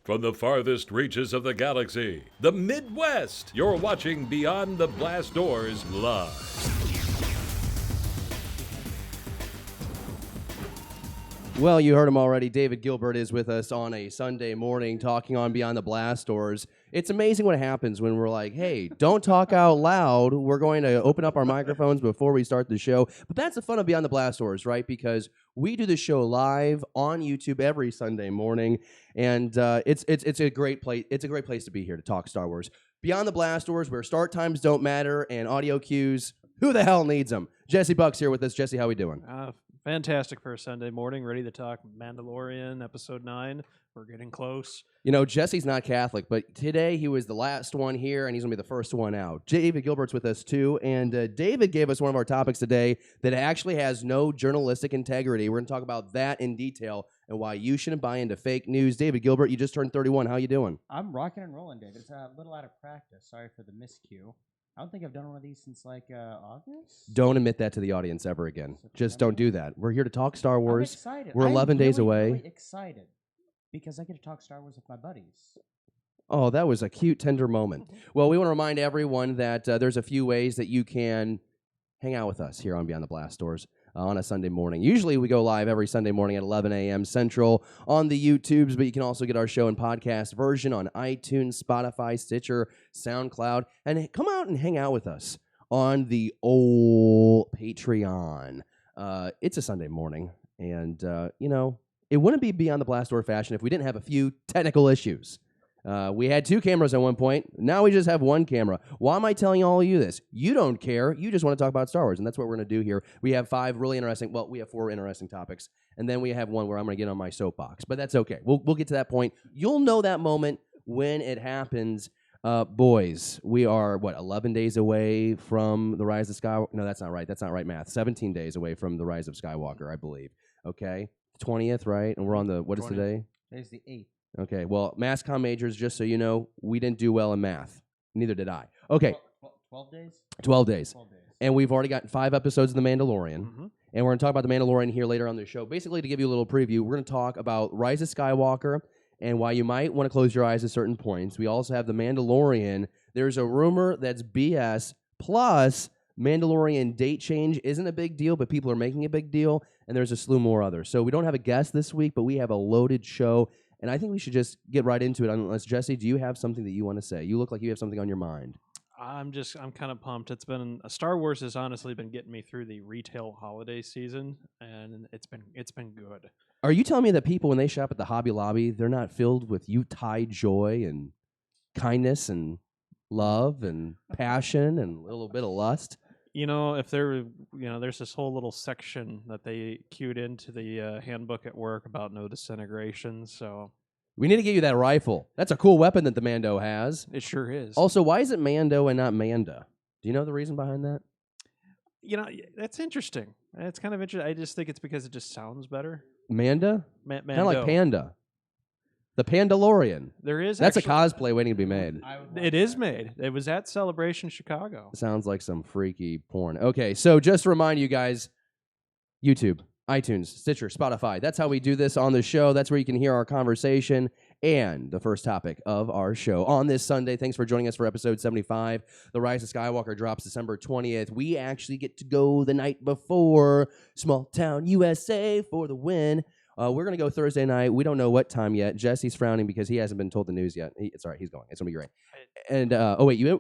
From the farthest reaches of the galaxy, the Midwest, you're watching Beyond the Blast Doors live. Well, you heard him already. David Gilbert is with us on a Sunday morning talking on Beyond the Blast Doors. It's amazing what happens when we're like, hey, don't talk out loud. We're going to open up our microphones before we start the show. But that's the fun of Beyond the Blast Doors, right? Because we do the show live on YouTube every Sunday morning, and it's a great place. It's a great place to be here to talk Star Wars. Beyond the Blast Doors, where start times don't matter and audio cues, who the hell needs them? Jesse Buck's here with us. Jesse, how we doing? Fantastic for a Sunday morning. Ready to talk Mandalorian, Episode 9. We're getting close. You know, Jesse's not Catholic, but today he was the last one here, and he's going to be the first one out. David Gilbert's with us, too, and David gave us one of our topics today that actually has no journalistic integrity. We're going to talk about that in detail and why you shouldn't buy into fake news. David Gilbert, you just turned 31. How you doing? I'm rocking and rolling, David. It's a little out of practice. Sorry for the miscue. I don't think I've done one of these since, August. Don't admit that to the audience ever again. Just don't do that. We're here to talk Star Wars. I'm excited. We're 11 days away. I'm really excited because I get to talk Star Wars with my buddies. Oh, that was a cute, tender moment. Well, we want to remind everyone that there's a few ways that you can hang out with us here on Beyond the Blast Doors on a Sunday morning. Usually we go live every Sunday morning at 11 a.m. Central on the YouTubes, but you can also get our show in podcast version on iTunes, Spotify, Stitcher, SoundCloud, and come out and hang out with us on the old Patreon. It's a Sunday morning, and, it wouldn't be Beyond the Blast Door fashion if we didn't have a few technical issues. We had 2 cameras at one point. Now we just have 1 camera. Why am I telling all of you this? You don't care. You just want to talk about Star Wars, and that's what we're going to do here. We have 4 really interesting topics, and then we have one where I'm going to get on my soapbox. But that's okay. We'll get to that point. You'll know that moment when it happens. Boys, we are, 11 days away from the Rise of Skywalker? No, that's not right. That's not right math. 17 days away from the Rise of Skywalker, I believe. Okay? 20th, right? And we're on the, what is 20th. today? Today's the 8th. Okay, well, mass comm majors, just so you know, we didn't do well in math. Neither did I. Okay. 12 days? 12 days. 12 days. And we've already got 5 episodes of The Mandalorian. Mm-hmm. And we're going to talk about The Mandalorian here later on the show. Basically, to give you a little preview, we're going to talk about Rise of Skywalker and why you might want to close your eyes at certain points. We also have The Mandalorian. There's a rumor that's BS, plus Mandalorian date change isn't a big deal, but people are making a big deal, and there's a slew more others. So we don't have a guest this week, but we have a loaded show. And I think we should just get right into it. Unless, Jesse, do you have something that you want to say? You look like you have something on your mind. I'm kind of pumped. It's been Star Wars has honestly been getting me through the retail holiday season, and it's been good. Are you telling me that people, when they shop at the Hobby Lobby, they're not filled with Utah joy and kindness and love and passion and a little bit of lust? If there's this whole little section that they queued into the handbook at work about no disintegration, so we need to get you that rifle. That's a cool weapon that the Mando has. it sure is. Also, why is it Mando and not Manda? Do you know the reason behind that? That's interesting. It's kind of interesting. I just think it's because it just sounds better. Manda? Kind of like Mando. Panda. The Pandalorian. There is That's actually, a cosplay waiting to be made. It is made. It was at Celebration Chicago. Sounds like some freaky porn. Okay, so just to remind you guys, YouTube, iTunes, Stitcher, Spotify. That's how we do this on the show. That's where you can hear our conversation and the first topic of our show on this Sunday. Thanks for joining us for episode 75. The Rise of Skywalker drops December 20th. We actually get to go the night before. Small town USA for the win. We're going to go Thursday night. We don't know what time yet. Jesse's frowning because he hasn't been told the news yet. It's all right. He's going. It's going to be great. And,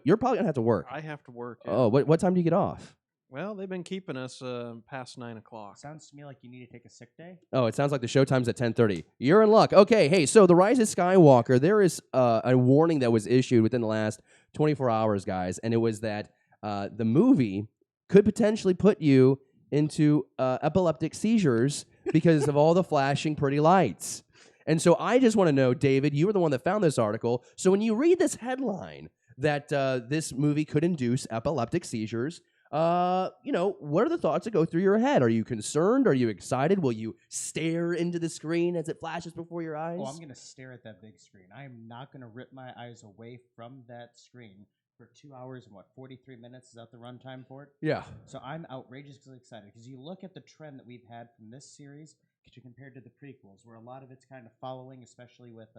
you're probably going to have to work. I have to work. Yeah. Oh, what time do you get off? Well, they've been keeping us past 9 o'clock. Sounds to me like you need to take a sick day. Oh, it sounds like the show time's at 10:30. You're in luck. Okay, hey, so The Rise of Skywalker, there is a warning that was issued within the last 24 hours, guys, and it was that the movie could potentially put you into epileptic seizures because of all the flashing pretty lights. And so I just want to know, David, you were the one that found this article. So when you read this headline that this movie could induce epileptic seizures, what are the thoughts that go through your head? Are you concerned? Are you excited? Will you stare into the screen as it flashes before your eyes? Oh, I'm going to stare at that big screen. I am not going to rip my eyes away from that screen for 2 hours and 43 minutes? Is that the runtime for it? Yeah. So I'm outrageously excited because you look at the trend that we've had from this series compared to the prequels, where a lot of it's kind of following, especially with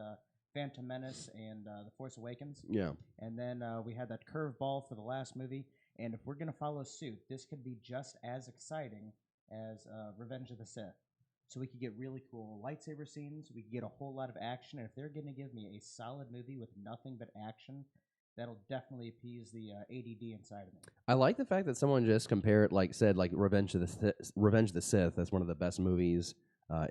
Phantom Menace and The Force Awakens. Yeah. And then we had that curveball for the last movie. And if we're going to follow suit, this could be just as exciting as Revenge of the Sith. So we could get really cool lightsaber scenes. We could get a whole lot of action. And if they're going to give me a solid movie with nothing but action, that'll definitely appease the ADD inside of me. I like the fact that someone just compared, said Revenge of the Sith as one of the best movies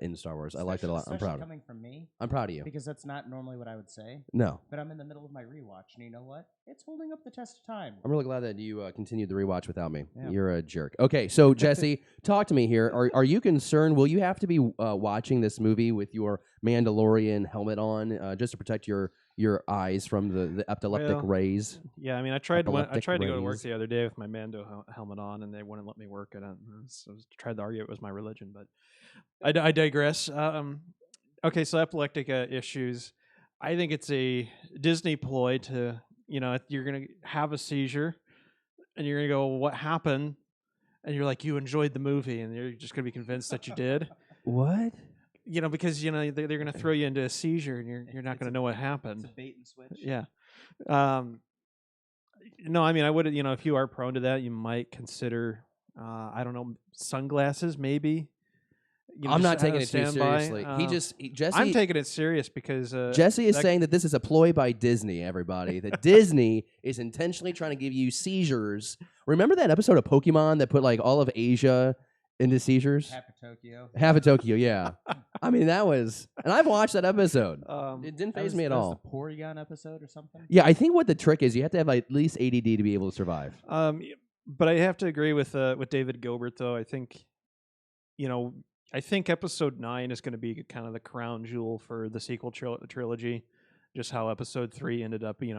in Star Wars. I like that a lot. I'm proud of it. Coming from me. I'm proud of you. Because that's not normally what I would say. No. But I'm in the middle of my rewatch, and you know what? It's holding up the test of time. I'm really glad that you continued the rewatch without me. Yeah. You're a jerk. Okay, so Jesse, talk to me here. Are you concerned? Will you have to be watching this movie with your Mandalorian helmet on just to protect your eyes from the epileptic rays? Yeah, I mean, I tried to go to work rays. the other day with my Mando helmet on, and they wouldn't let me work at it. So I tried to argue it was my religion, but I digress. Okay, so epileptic issues. I think it's a Disney ploy to, you're going to have a seizure, and you're going to go, well, what happened? And you're like, you enjoyed the movie, and you're just going to be convinced that you did. What? Because they're going to throw you into a seizure, and you're not going to know what happened. It's a bait and switch. Yeah. No, I mean, I would, if you are prone to that, you might consider, I don't know, sunglasses maybe. I'm not taking it too seriously. Jesse. I'm taking it serious because Jesse is saying that this is a ploy by Disney. Everybody, that Disney is intentionally trying to give you seizures. Remember that episode of Pokemon that put all of Asia into seizures? Half of Tokyo, yeah. I mean, that was, and I've watched that episode. It didn't faze me at all. The Porygon episode or something? Yeah, I think what the trick is, you have to have at least ADD to be able to survive. But I have to agree with David Gilbert, though. I think, I think episode 9 is going to be kind of the crown jewel for the sequel trilogy. Just how episode 3 ended up, being,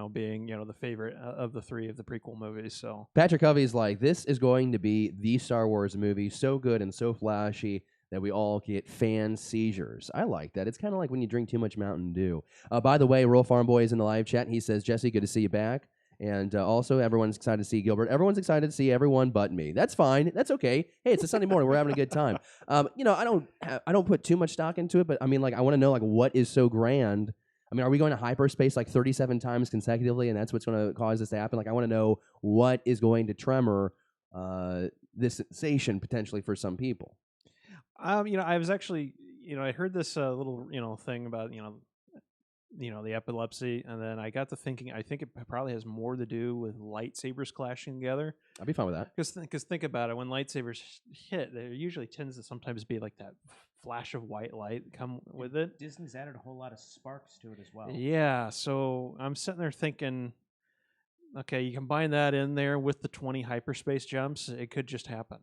the favorite of the 3 of the prequel movies. So Patrick Covey's like, this is going to be the Star Wars movie, so good and so flashy that we all get fan seizures. I like that. It's kind of like when you drink too much Mountain Dew. By the way, Rural Farm Boy is in the live chat. He says, Jesse, good to see you back. And also, everyone's excited to see Gilbert. Everyone's excited to see everyone but me. That's fine. That's okay. Hey, it's a Sunday morning. We're having a good time. I don't put too much stock into it, but I mean, I want to know, what is so grand. I mean, are we going to hyperspace 37 times consecutively, and that's what's going to cause this to happen? I want to know what is going to tremor this sensation potentially for some people. I was actually, I heard this little, thing about, the epilepsy, and then I got to thinking, I think it probably has more to do with lightsabers clashing together. I'd be fine with that. Because think about it, when lightsabers hit, there usually tends to sometimes be that flash of white light come with it. Disney's added a whole lot of sparks to it as well. Yeah, so I'm sitting there thinking, okay, you combine that in there with the 20 hyperspace jumps, it could just happen.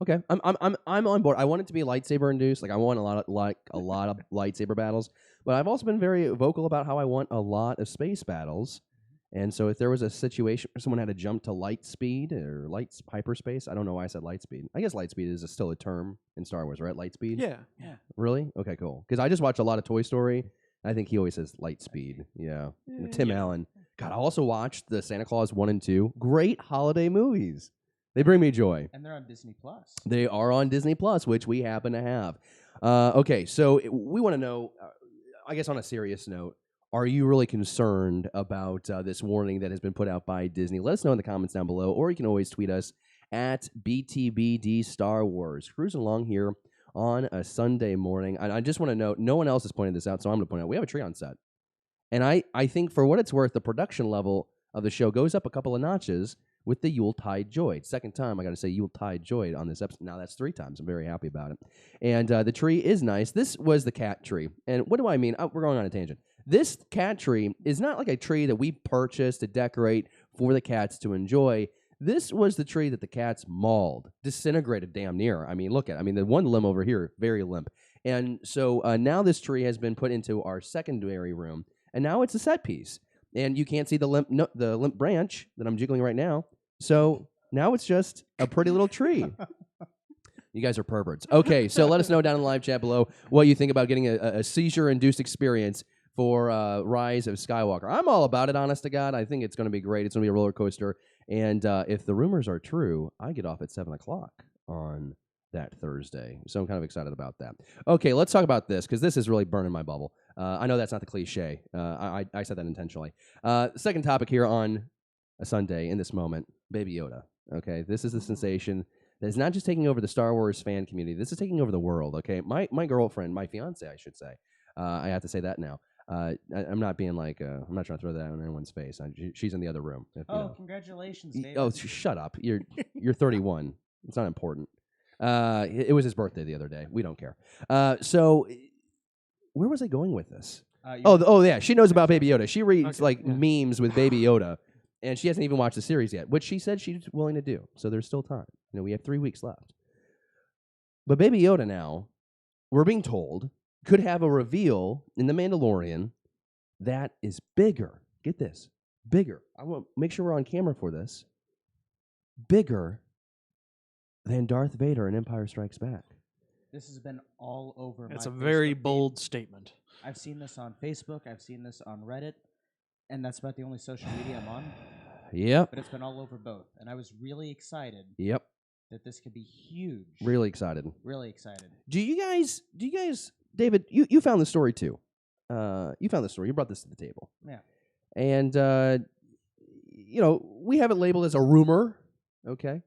Okay, I'm on board. I want it to be lightsaber induced. I want a lot of lightsaber battles, but I've also been very vocal about how I want a lot of space battles. And so if there was a situation where someone had to jump to light speed or hyperspace, I don't know why I said light speed. I guess light speed is still a term in Star Wars, right? Light speed? Yeah. Really? Okay, cool. Because I just watched a lot of Toy Story. I think he always says light speed. Yeah. Tim Allen. God, I also watched the Santa Claus 1 and 2. Great holiday movies. They bring me joy. And they're on Disney Plus. They are on Disney Plus, which we happen to have. Okay, so we want to know, I guess on a serious note, are you really concerned about this warning that has been put out by Disney? Let us know in the comments down below, or you can always tweet us at BTBD Star Wars. Cruising along here on a Sunday morning. And I just want to note, no one else has pointed this out, so I'm going to point out, we have a tree on set. And I think for what it's worth, the production level of the show goes up a couple of notches with the Yuletide Joy. Second time I got to say Yuletide Joy on this episode. Now that's 3 times. I'm very happy about it. And the tree is nice. This was the cat tree. And what do I mean? We're going on a tangent. This cat tree is not like a tree that we purchased to decorate for the cats to enjoy. This was the tree that the cats mauled, disintegrated damn near. I mean, the one limb over here, very limp. And so now this tree has been put into our secondary room, and now it's a set piece. And you can't see the limp branch that I'm jiggling right now. So now it's just a pretty little tree. You guys are perverts. Okay, so let us know down in the live chat below what you think about getting a seizure-induced experience for Rise of Skywalker. I'm all about it, honest to God. I think it's going to be great. It's going to be a roller coaster. And if the rumors are true, I get off at 7 o'clock on that Thursday. So I'm kind of excited about that. Okay, let's talk about this because this is really burning my bubble. I know that's not the cliche. I said that intentionally. Second topic here on a Sunday in this moment, Baby Yoda. Okay, this is the sensation that is not just taking over the Star Wars fan community. This is taking over the world. Okay, my girlfriend, my fiance, I should say. I have to say that now. I'm not being like I'm not trying to throw that on anyone's face. She's in the other room. If, Congratulations, David. Oh, shut up! You're 31. It's not important. It was his birthday the other day. We don't care. So, where was I going with this? Yeah, she knows about Baby Yoda. She reads memes with Baby Yoda, and she hasn't even watched the series yet, which she said she's willing to do. So there's still time. We have 3 weeks left. But Baby Yoda now, we're being told, could have a reveal in The Mandalorian that is bigger. Get this, bigger. I want to make sure we're on camera for this. Bigger than Darth Vader in Empire Strikes Back. This has been all over. It's my a very Facebook bold feed. statement. I've seen this on Facebook. I've seen this on Reddit, and that's about the only social media I'm on. Yep. But it's been all over both, and I was really excited. Yep. That this could be huge. Really excited. Really excited. Do you guys, David? You found the story too. You found the story. You brought this to the table. Yeah. And we have it labeled as a rumor. Okay.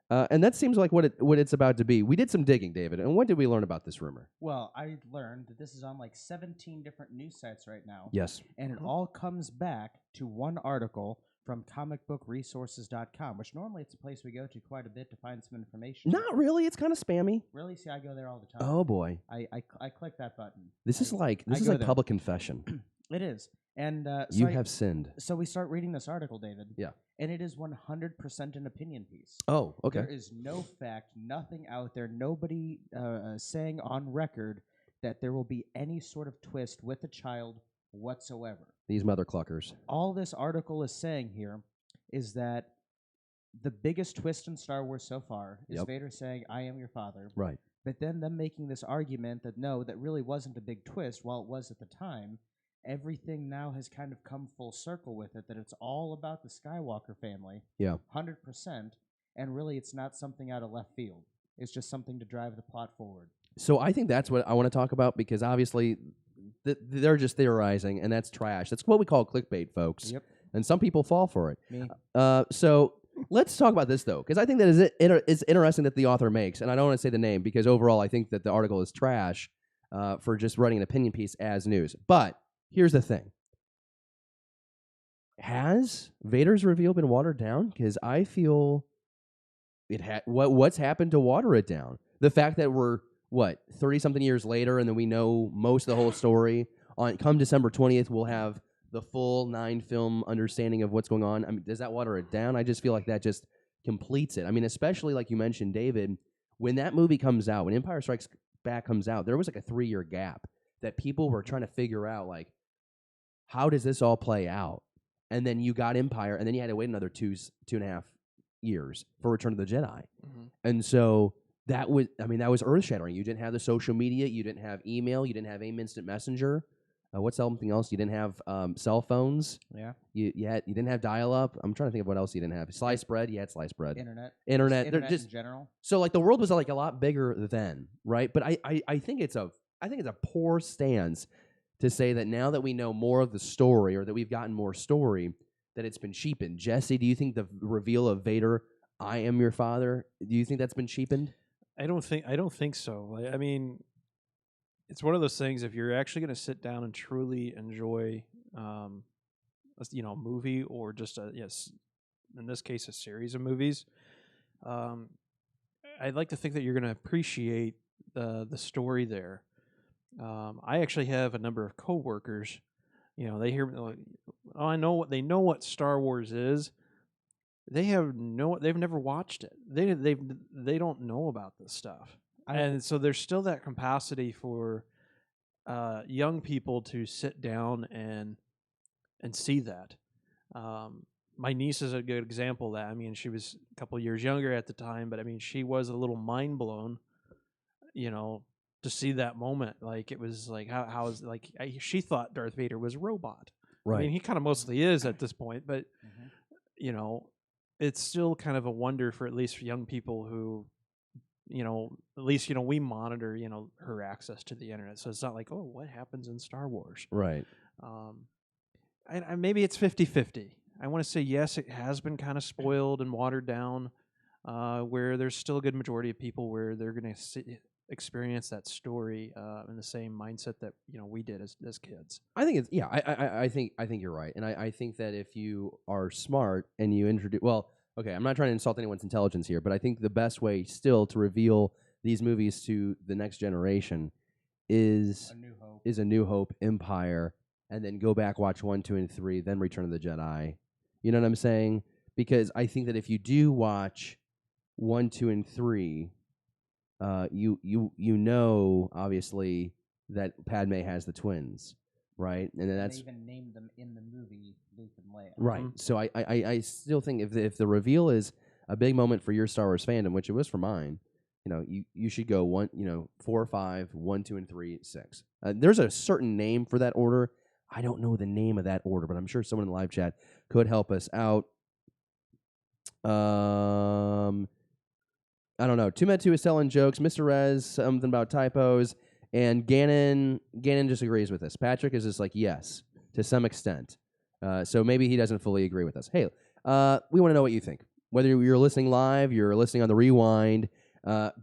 And that seems like what it's about to be. We did some digging, David, and what did we learn about this rumor? Well, I learned that this is on like 17 different news sites right now. Yes. And it all comes back to one article from comicbookresources.com, which normally it's a place we go to quite a bit to find some information. Not really. It's kind of spammy. Really? See, I go there all the time. Oh, boy. I click that button. This is like there. public confession. It is. And you have sinned. So we start reading this article, David. Yeah. And it is 100% an opinion piece. Oh, okay. There is no fact, nothing out there, nobody saying on record that there will be any sort of twist with a child whatsoever. These mother cluckers. All this article is saying here is that the biggest twist in Star Wars so far is Vader saying, "I am your father." Right. But then them making this argument that no, that really wasn't a big twist, while it was at the time. Everything now has kind of come full circle with it, that it's all about the Skywalker family. Yeah. 100%. And really, it's not something out of left field. It's just something to drive the plot forward. So I think that's what I want to talk about because obviously they're just theorizing, and that's trash. That's what we call clickbait, folks. Yep. And some people fall for it. Me. So let's talk about this, though, because I think that is interesting that the author makes, and I don't want to say the name because overall I think that the article is trash for just writing an opinion piece as news. But here's the thing. Has Vader's reveal been watered down? Because I feel what's happened to water it down? The fact that we're, 30-something years later, and then we know most of the whole story. Come December 20th, we'll have the full 9-film understanding of what's going on. I mean, does that water it down? I just feel like that just completes it. I mean, especially like you mentioned, David, when that movie comes out, when Empire Strikes Back comes out, there was like a 3-year gap that people were trying to figure out, like, how does this all play out? And then you got Empire, and then you had to wait another 2.5 years for Return of the Jedi. Mm-hmm. And so that was earth-shattering. You didn't have the social media. You didn't have email. You didn't have AIM Instant Messenger. What's something else? You didn't have cell phones. Yeah. You didn't have dial-up. I'm trying to think of what else you didn't have. Sliced bread. You had sliced bread. Internet. Just in general. So like the world was like a lot bigger then, right? But I think it's a poor stance to say that now that we know more of the story, or that we've gotten more story, that it's been cheapened. Jesse, do you think the reveal of Vader, "I am your father," do you think that's been cheapened? I don't think so. I mean, it's one of those things. If you're actually going to sit down and truly enjoy, a movie, or just in this case, a series of movies, I'd like to think that you're going to appreciate the story there. I actually have a number of coworkers. They hear, they know what Star Wars is. They've never watched it. They don't know about this stuff. And so there's still that capacity for young people to sit down and see that. My niece is a good example of that. I mean, she was a couple of years younger at the time, but I mean, she was a little mind blown, to see that moment. Like, it was like, how is, like, she thought Darth Vader was a robot. Right. I mean, he kind of mostly is at this point, but, it's still kind of a wonder for at least for young people who at least we monitor her access to the internet, so it's not like, oh, what happens in Star Wars, Right. I maybe it's 50-50. I want to say yes, it has been kind of spoiled and watered down, where there's still a good majority of people where they're going to experience that story in the same mindset that we did as kids. I think it's I think you're right, and I think that if you are smart and you introduce okay, I'm not trying to insult anyone's intelligence here, but I think the best way still to reveal these movies to the next generation is A New Hope, Empire, and then go back, watch 1, 2, and 3, then Return of the Jedi. You know what I'm saying? Because I think that if you do watch 1, 2, and 3, you know obviously that Padme has the twins, right? And that's they even named them in the movie Luke and Leia. right. So I still think if the reveal is a big moment for your Star Wars fandom, which it was for mine, you should go 4, 5, 1, 2, and 3, 6. There's a certain name for that order. I don't know the name of that order, but I'm sure someone in the live chat could help us out. I don't know. Tumetu is telling jokes. Mr. Rez, something about typos. And Gannon disagrees with us. Patrick is just like, yes, to some extent. So maybe he doesn't fully agree with us. Hey, we want to know what you think. Whether you're listening live, you're listening on the rewind,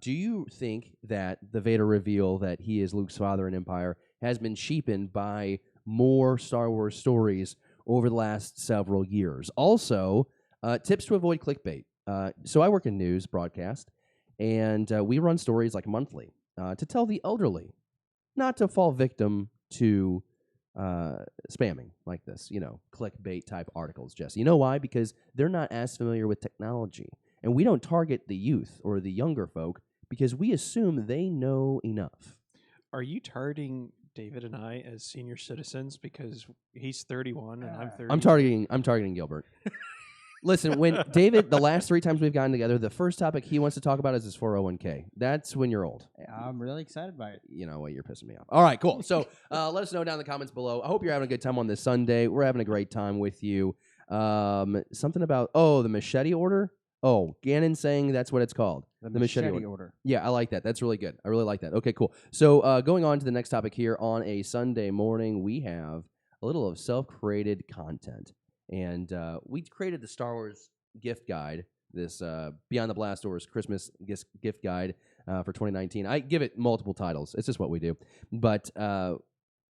do you think that the Vader reveal that he is Luke's father in Empire has been cheapened by more Star Wars stories over the last several years? Also, tips to avoid clickbait. So I work in news broadcast, and we run stories like monthly to tell the elderly not to fall victim to spamming like this, clickbait type articles, Jesse. You know why? Because they're not as familiar with technology. And we don't target the youth or the younger folk because we assume they know enough. Are you targeting David and I as senior citizens because he's 31 and I'm 30? I'm targeting Gilbert. Listen, when David, the last 3 times we've gotten together, the first topic he wants to talk about is his 401k. That's when you're old. I'm really excited by it. You know what? You're pissing me off. All right, cool. So let us know down in the comments below. I hope you're having a good time on this Sunday. We're having a great time with you. Something about, the machete order? Oh, Gannon saying that's what it's called. The machete order. Yeah, I like that. That's really good. I really like that. Okay, cool. So going on to the next topic here on a Sunday morning, we have a little of self-created content. And we created the Star Wars gift guide, this Beyond the Blast Doors Christmas gift guide for 2019. I give it multiple titles. It's just what we do. But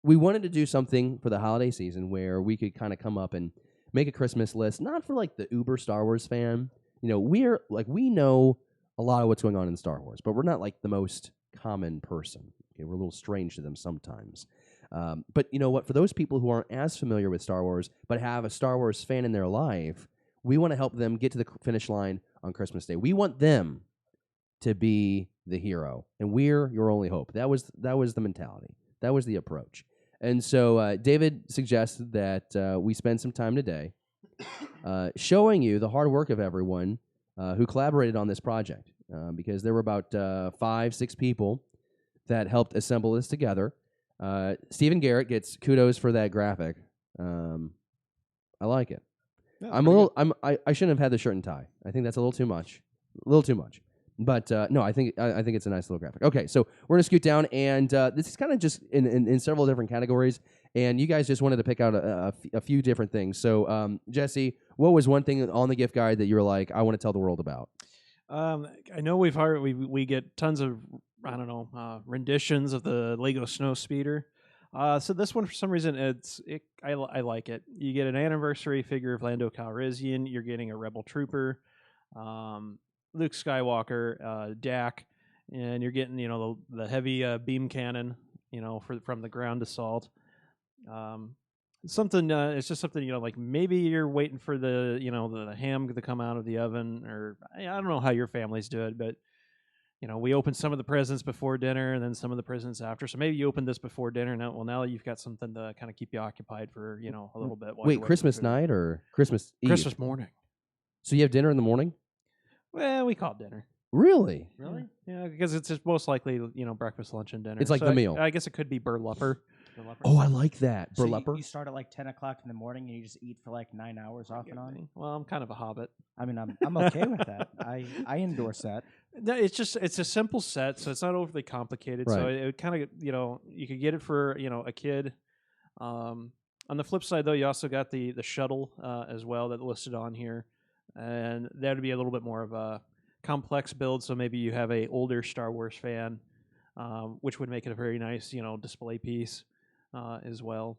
we wanted to do something for the holiday season where we could kind of come up and make a Christmas list, not for like the uber Star Wars fan. We're like, we know a lot of what's going on in Star Wars, but we're not like the most common person. Okay, we're a little strange to them sometimes. But you know what? For those people who aren't as familiar with Star Wars but have a Star Wars fan in their life, we want to help them get to the finish line on Christmas Day. We want them to be the hero, and we're your only hope. That was the mentality. That was the approach. And so David suggested that we spend some time today showing you the hard work of everyone who collaborated on this project, because there were about 5-6 people that helped assemble this together. Stephen Garrett gets kudos for that graphic. I like it. Yeah, I shouldn't have had the shirt and tie. I think that's a little too much. But no, I think it's a nice little graphic. Okay, so we're gonna scoot down, and this is kind of just in several different categories. And you guys just wanted to pick out a few different things. So Jesse, what was one thing on the gift guide that you were like, I want to tell the world about? I know we get tons of renditions of the Lego Snow Speeder. So this one, for some reason, I like it. You get an anniversary figure of Lando Calrissian. You're getting a Rebel Trooper, Luke Skywalker, Dak, and you're getting the heavy beam cannon, from the ground assault. Something it's just something like maybe you're waiting for the ham to come out of the oven, or I don't know how your families do it, but we open some of the presents before dinner and then some of the presents after. So maybe you open this before dinner. Now you've got something to kind of keep you occupied for a little bit. Wait, Christmas night or Christmas Eve? Christmas morning. So you have dinner in the morning? Well, we call it dinner. Really? Yeah, because it's just most likely breakfast, lunch, and dinner. It's like the meal. I guess it could be burlupper. for lepers. Oh, I like that. So Burlepper. you start at like 10 o'clock in the morning and you just eat for like 9 hours off and on. Well, I'm kind of a hobbit. I mean, I'm okay with that. I endorse that. No, it's a simple set, so it's not overly complicated. So Right. it kind of you could get it for a kid. On the flip side, though, you also got the shuttle as well that listed on here, and that would be a little bit more of a complex build. So maybe you have a older Star Wars fan, which would make it a very nice display piece as well.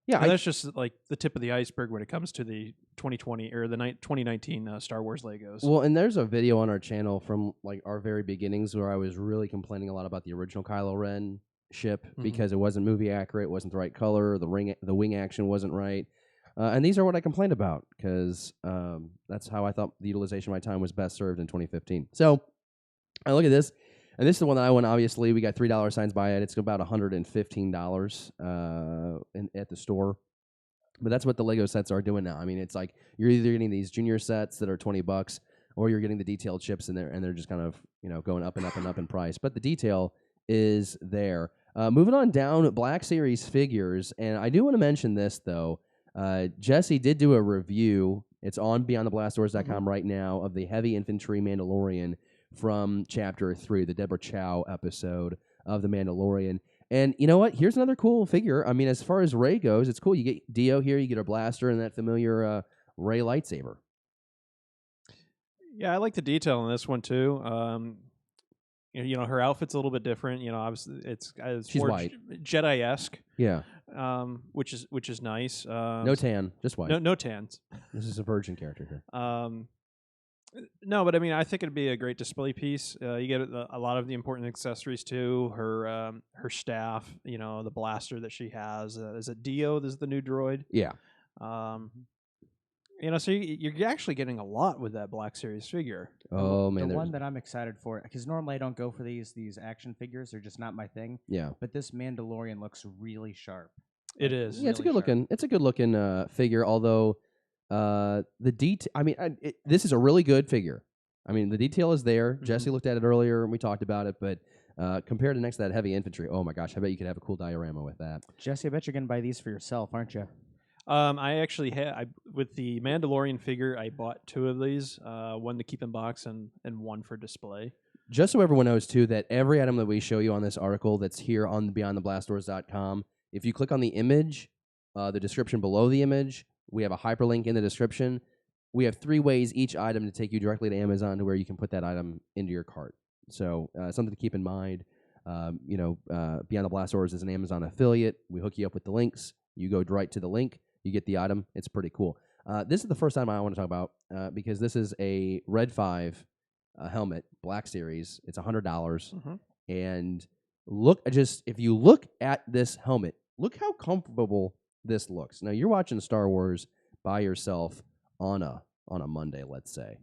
Yeah, And that's just like the tip of the iceberg when it comes to the 2020 or the 2019 Star Wars Legos. well, and there's a video on our channel from like our very beginnings where I was really complaining a lot about the original Kylo Ren ship because it wasn't movie accurate, it wasn't the right color, the wing action wasn't right. And these are what I complained about because that's how I thought the utilization of my time was best served in 2015. So I look at this, and this is the one that I won. Obviously, we got $3 signs by it. It's about $115 at the store. But that's what the Lego sets are doing now. I mean, it's like you're either getting these junior sets that are $20, or you're getting the detailed chips in there, and they're just kind of going up and up and up in price. But the detail is there. Moving on down, Black Series figures, and I do want to mention this though. Jesse did do a review. It's on BeyondTheBlastDoors.com right now of the Heavy Infantry Mandalorian from Chapter 3, the Deborah Chow episode of The Mandalorian. And you know what? Here's another cool figure. I mean, as far as Rey goes, it's cool. You get Dio here, you get a blaster, and that familiar Rey lightsaber. Yeah, I like the detail in this one too. Her outfit's a little bit different. Obviously it's She's more white. Jedi-esque. Yeah. Which is nice. No tan, just white. No tans. This is a virgin character here. No, but I mean, I think it'd be a great display piece. You get a lot of the important accessories too. Her staff, the blaster that she has. Is it Dio? This is the new droid. Yeah. So you're actually getting a lot with that Black Series figure. Oh man, the one that I'm excited for, because normally I don't go for these action figures; they're just not my thing. Yeah. But this Mandalorian looks really sharp. It is. Yeah, it's a really good looking. It's a good looking figure. Although the detail. I mean, this is a really good figure. I mean, the detail is there. Jesse looked at it earlier, and we talked about it. But compared to next to that Heavy Infantry, oh my gosh, I bet you could have a cool diorama with that. Jesse, I bet you're gonna buy these for yourself, aren't you? I actually had with the Mandalorian figure. I bought 2 of these, one to keep in box and one for display. Just so everyone knows too, that every item that we show you on this article that's here on BeyondTheBlastDoors.com, if you click on the image, the description below the image, we have a hyperlink in the description. We have 3 ways each item to take you directly to Amazon to where you can put that item into your cart. So something to keep in mind. Beyond the Blast Doors is an Amazon affiliate. We hook you up with the links. You go right to the link. You get the item. It's pretty cool. This is the first time I want to talk about because this is a Red 5 helmet, Black Series. It's $100. And if you look at this helmet, look how comfortable this looks. Now, you're watching Star Wars by yourself on a Monday, let's say.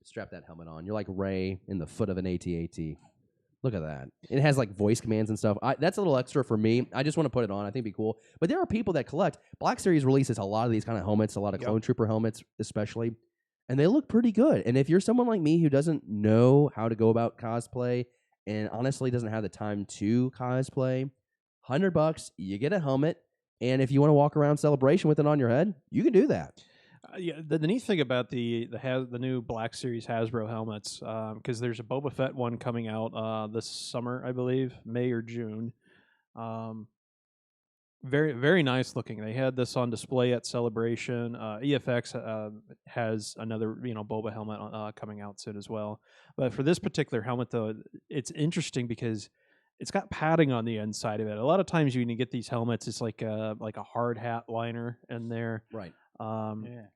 Strap that helmet on. You're like Rey in the foot of an AT-AT. Look at that. It has like voice commands and stuff. That's a little extra for me. I just want to put it on. I think it'd be cool. But there are people that collect. Black Series releases a lot of these kind of helmets, a lot of Clone Trooper helmets especially, and they look pretty good. And if you're someone like me who doesn't know how to go about cosplay and honestly doesn't have the time to cosplay, $100, you get a helmet, and if you want to walk around Celebration with it on your head, you can do that. The neat thing about the new Black Series Hasbro helmets, because there's a Boba Fett one coming out this summer, I believe, May or June. Very very nice looking. They had this on display at Celebration. EFX has another Boba helmet coming out soon as well. But for this particular helmet, though, it's interesting because it's got padding on the inside of it. A lot of times when you get these helmets, it's like a hard hat liner in there. Right.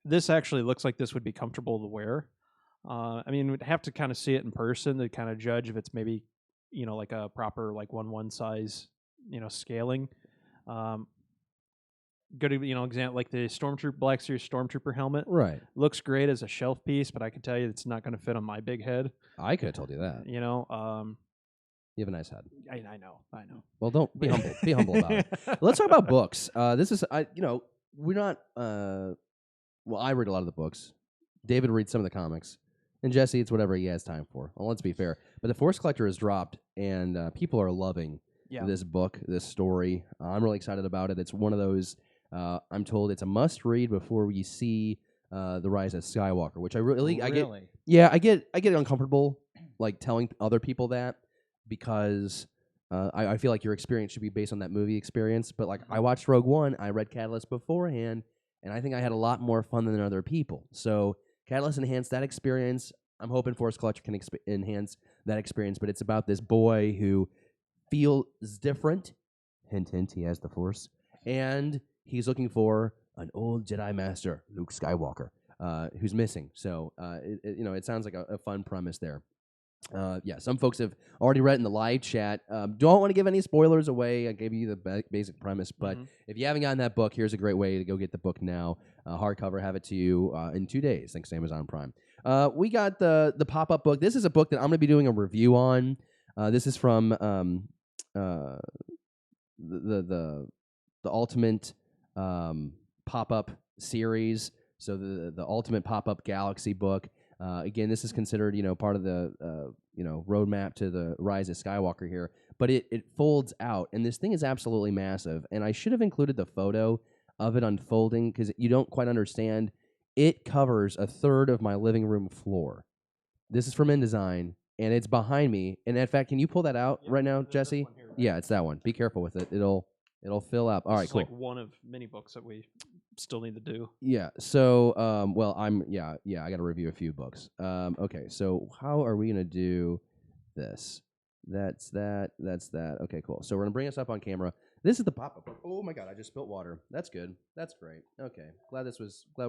This actually looks like this would be comfortable to wear. I mean, we'd have to kind of see it in person to kind of judge if it's maybe, like a proper 1/1 size, scaling. Go to example like the Black Series Stormtrooper helmet. Right. Looks great as a shelf piece, but I can tell you it's not going to fit on my big head. I could have told you that. You have a nice head. I know. Well, don't be humble. Be humble about it. Let's talk about books. This is we're not. Well, I read a lot of the books. David reads some of the comics, and Jesse, it's whatever he has time for. Well, let's be fair. But the Force Collector has dropped, and people are loving Yeah. this book, this story. I'm really excited about it. It's one of those, I'm told it's a must-read before we see The Rise of Skywalker, which I really. I get uncomfortable, like, telling other people that, because I feel like your experience should be based on that movie experience. But, like, I watched Rogue One, I read Catalyst beforehand, and I think I had a lot more fun than other people. So Catalyst enhanced that experience. I'm hoping Force Collector can enhance that experience, but it's about this boy who feels different. Hint, hint, he has the Force. And he's looking for an old Jedi Master, Luke Skywalker, who's missing. So, it sounds like a fun premise there. Some folks have already read in the live chat. Don't want to give any spoilers away. I gave you the basic premise, but if you haven't gotten that book, here's a great way to go get the book now. Hardcover, have it to you in 2 days, thanks to Amazon Prime. We got the pop-up book. This is a book that I'm going to be doing a review on. This is from the Ultimate Pop-Up series. So the Ultimate Pop-Up Galaxy book. Again, this is considered, part of the, roadmap to the Rise of Skywalker here. But it folds out, and this thing is absolutely massive. And I should have included the photo of it unfolding because you don't quite understand. It covers a third of my living room floor. This is from InDesign, and it's behind me. And in fact, can you pull that out right now, Jesse? Yeah, it's that one. Be careful with it. It'll fill up. All right, cool. Like one of many books that we still need to do. Yeah. So, I got to review a few books. Okay. So, how are we gonna do this? That's that. Okay, cool. So we're gonna bring us up on camera. This is the pop-up book. Oh my God! I just spilled water. That's good. That's great. Okay. Glad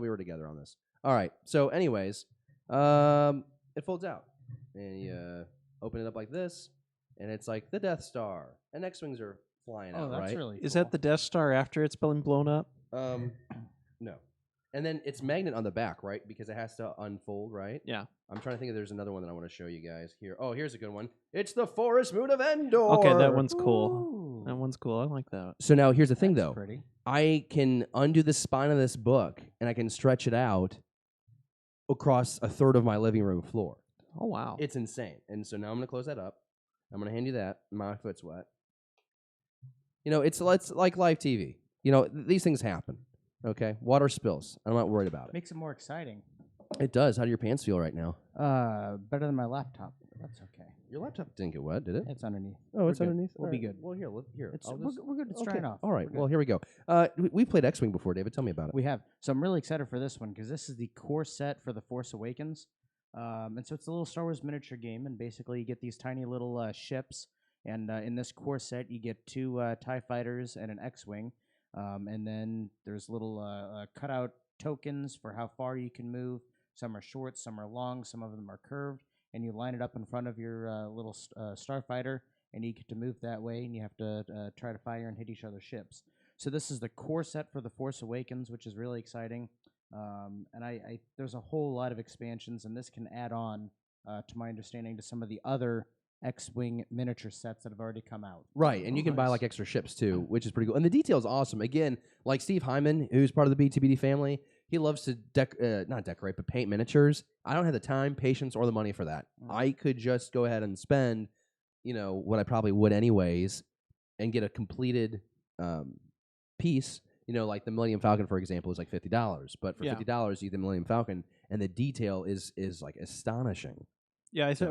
we were together on this. All right. So, anyways, it folds out, and you open it up like this, and it's like the Death Star, and X-wings are flying out. That's right? really cool. Is that the Death Star after it's been blown up? No. And then it's magnet on the back, right? Because it has to unfold, right? Yeah. I'm trying to think if there's another one that I want to show you guys here. Oh, here's a good one. It's the Forest Moon of Endor. Okay, that one's cool. Ooh. That one's cool. I like that. So now here's the thing, That's though. pretty. I can undo the spine of this book, and I can stretch it out across a third of my living room floor. Oh, wow. It's insane. And so now I'm going to close that up. I'm going to hand you that. My foot's wet. It's like live TV. These things happen. Okay, water spills. I'm not worried about it. Makes it more exciting. It does. How do your pants feel right now? Better than my laptop. But that's okay. Your laptop didn't get wet, did it? It's underneath. Oh, it's We're good. underneath. We'll All be right. good. Well, here. We're good. It's drying off. All right. We're good. Well, here we go. We played X-Wing before, David. Tell me about it. We have. So I'm really excited for this one because this is the core set for The Force Awakens. And so it's a little Star Wars miniature game, and basically you get these tiny little ships. And in this core set, you get 2 TIE fighters and an X-Wing. And then there's little cutout tokens for how far you can move. Some are short, some are long, some of them are curved. And you line it up in front of your little starfighter, and you get to move that way, and you have to try to fire and hit each other's ships. So this is the core set for The Force Awakens, which is really exciting. And I there's a whole lot of expansions, and this can add on, to my understanding, to some of the other X-Wing miniature sets that have already come out. Right, and you can buy like extra ships too, which is pretty cool. And the detail's awesome. Again, like Steve Hyman, who's part of the BTBD family, he loves to not decorate, but paint miniatures. I don't have the time, patience, or the money for that. I could just go ahead and spend, what I probably would anyways, and get a completed piece. Like the Millennium Falcon, for example, is like $50. But for $50, you get the Millennium Falcon, and the detail is like astonishing. Yeah, I said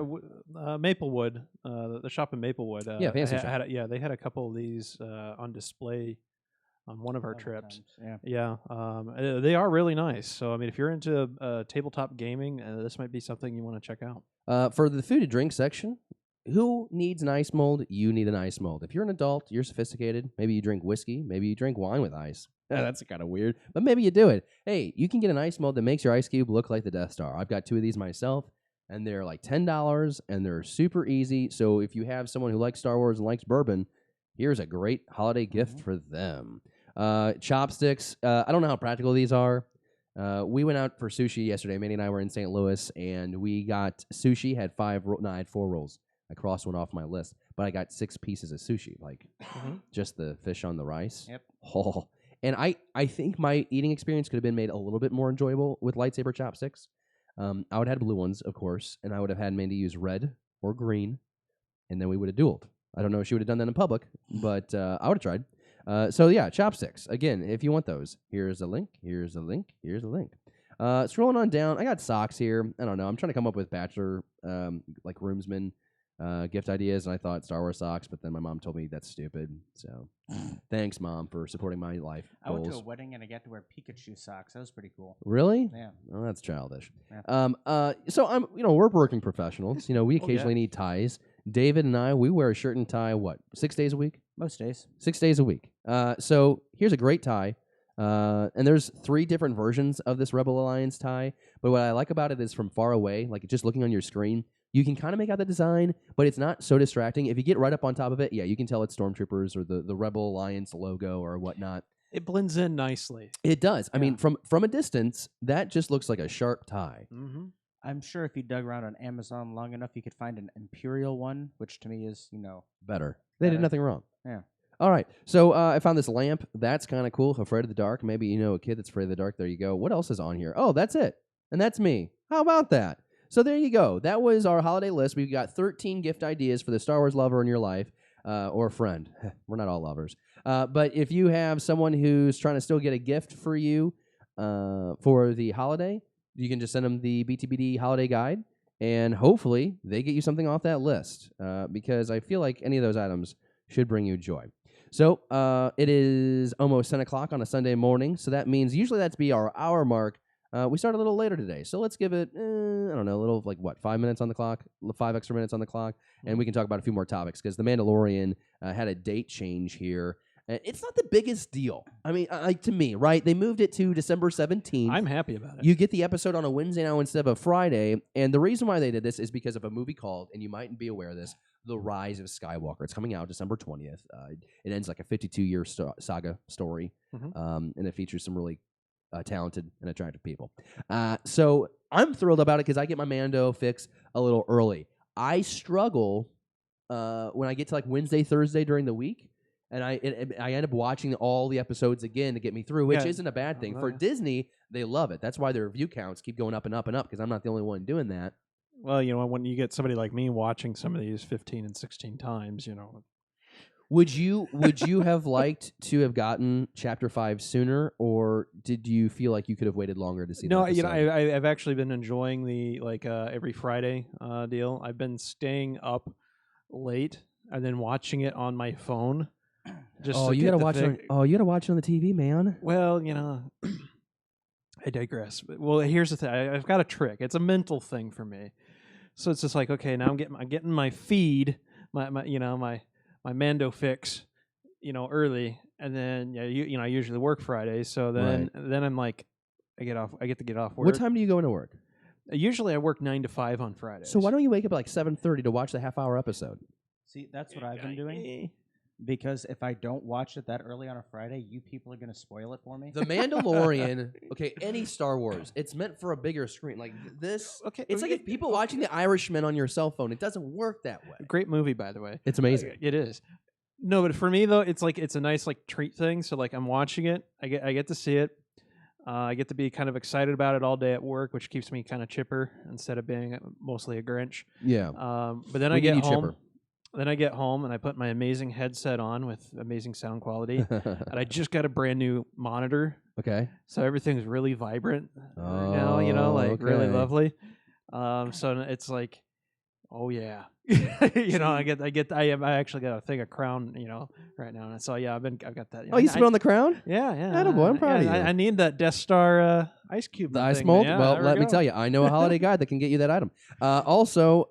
Maplewood, the shop in Maplewood. Fancy shop. They had a couple of these on display on one of our trips. Times. They are really nice. So, I mean, if you're into tabletop gaming, this might be something you want to check out. For the food and drink section, who needs an ice mold? You need an ice mold. If you're an adult, you're sophisticated. Maybe you drink whiskey. Maybe you drink wine with ice. That's kind of weird, but maybe you do it. Hey, you can get an ice mold that makes your ice cube look like the Death Star. I've got 2 of these myself. And they're like $10, and they're super easy. So if you have someone who likes Star Wars and likes bourbon, here's a great holiday gift for them. Chopsticks. I don't know how practical these are. We went out for sushi yesterday. Manny and I were in St. Louis, and we got sushi. Had 4 rolls. I crossed one off my list, but I got 6 pieces of sushi, like just the fish on the rice. Yep. Oh. And I think my eating experience could have been made a little bit more enjoyable with lightsaber chopsticks. I would have had blue ones, of course, and I would have had Mandy use red or green, and then we would have dueled. I don't know if she would have done that in public, but I would have tried. So yeah, chopsticks. Again, if you want those, here's a link. Here's a link. Here's a link. Scrolling on down, I got socks here. I don't know. I'm trying to come up with bachelor, like groomsmen gift ideas, and I thought Star Wars socks, but then my mom told me that's stupid. So thanks, Mom, for supporting my life I went to a goals. wedding and I got to wear Pikachu socks. That was pretty cool. Really? Yeah. Well, that's childish. Yeah. So I'm, we're working professionals. We Oh, occasionally need ties. David and I, we wear a shirt and tie. What, 6 days a week? Most days. 6 days a week. So here's a great tie. And there's 3 different versions of this Rebel Alliance tie. But what I like about it is from far away, like just looking on your screen, you can kind of make out the design, but it's not so distracting. If you get right up on top of it, yeah, you can tell it's Stormtroopers or the Rebel Alliance logo or whatnot. It blends in nicely. It does. I Yeah. mean, from a distance, that just looks like a sharp tie. Mm-hmm. I'm sure if you dug around on Amazon long enough, you could find an Imperial one, which to me is, Better. They did Better. nothing wrong. Yeah. All right. So I found this lamp. That's kind of cool. Afraid of the dark. Maybe you know a kid that's afraid of the dark. There you go. What else is on here? Oh, that's it. And that's me. How about that? So there you go. That was our holiday list. We've got 13 gift ideas for the Star Wars lover in your life or a friend. We're not all lovers. But if you have someone who's trying to still get a gift for you for the holiday, you can just send them the BTBD holiday guide, and hopefully they get you something off that list because I feel like any of those items should bring you joy. So it is almost 10 o'clock on a Sunday morning, so that means usually that's be our hour mark. We start a little later today, so let's give it, I don't know, a little, 5 minutes on the clock, 5 extra minutes on the clock, and we can talk about a few more topics, because The Mandalorian had a date change here. It's not the biggest deal. I mean, to me, right? They moved it to December 17th. I'm happy about it. You get the episode on a Wednesday now instead of a Friday, and the reason why they did this is because of a movie called, and you mightn't be aware of this, The Rise of Skywalker. It's coming out December 20th. It ends like a 52-year saga story, and it features some really talented and attractive people. So I'm thrilled about it because I get my Mando fix a little early. I struggle when I get to Wednesday, Thursday during the week, and I end up watching all the episodes again to get me through, which isn't a bad thing. For Disney, they love it. That's why their view counts keep going up and up and up, because I'm not the only one doing that. Well, when you get somebody like me watching some of these 15 and 16 times, Would you have liked to have gotten Chapter 5 sooner, or did you feel like you could have waited longer to see? No, the episode? I've actually been enjoying the every Friday deal. I've been staying up late and then watching it on my phone. You gotta watch it. You gotta watch it on the TV, man. Well, I digress. Well, here's the thing. I've got a trick. It's a mental thing for me. So it's just like, okay, now I'm getting my feed, my Mando fix, early, and then I usually work Fridays, so then I'm like, I get to get off work. What time do you go into work? Usually I work 9 to 5 on Fridays. So why don't you wake up at 7:30 to watch the half-hour episode? See, that's what I've been doing. Because if I don't watch it that early on a Friday, you people are going to spoil it for me. The Mandalorian, any Star Wars, it's meant for a bigger screen. Like this, it's like if people watching The Irishman on your cell phone. It doesn't work that way. Great movie, by the way. It's amazing. It is. No, but for me though, it's a nice treat thing. So I'm watching it. I get to see it. I get to be kind of excited about it all day at work, which keeps me kind of chipper instead of being mostly a Grinch. Yeah. But then I get home. Chipper. Then I get home and I put my amazing headset on with amazing sound quality, and I just got a brand new monitor. Okay. So everything's really vibrant. Oh, really lovely. So it's like, oh yeah, I actually got a thing of Crown, right now. And so yeah, I've got that. Oh, you spit on the Crown? Yeah. Attaboy, I'm proud of you. I need that Death Star ice cube. The ice thing. mold? Yeah, well, let me tell you, I know a holiday guide that can get you that item. Also,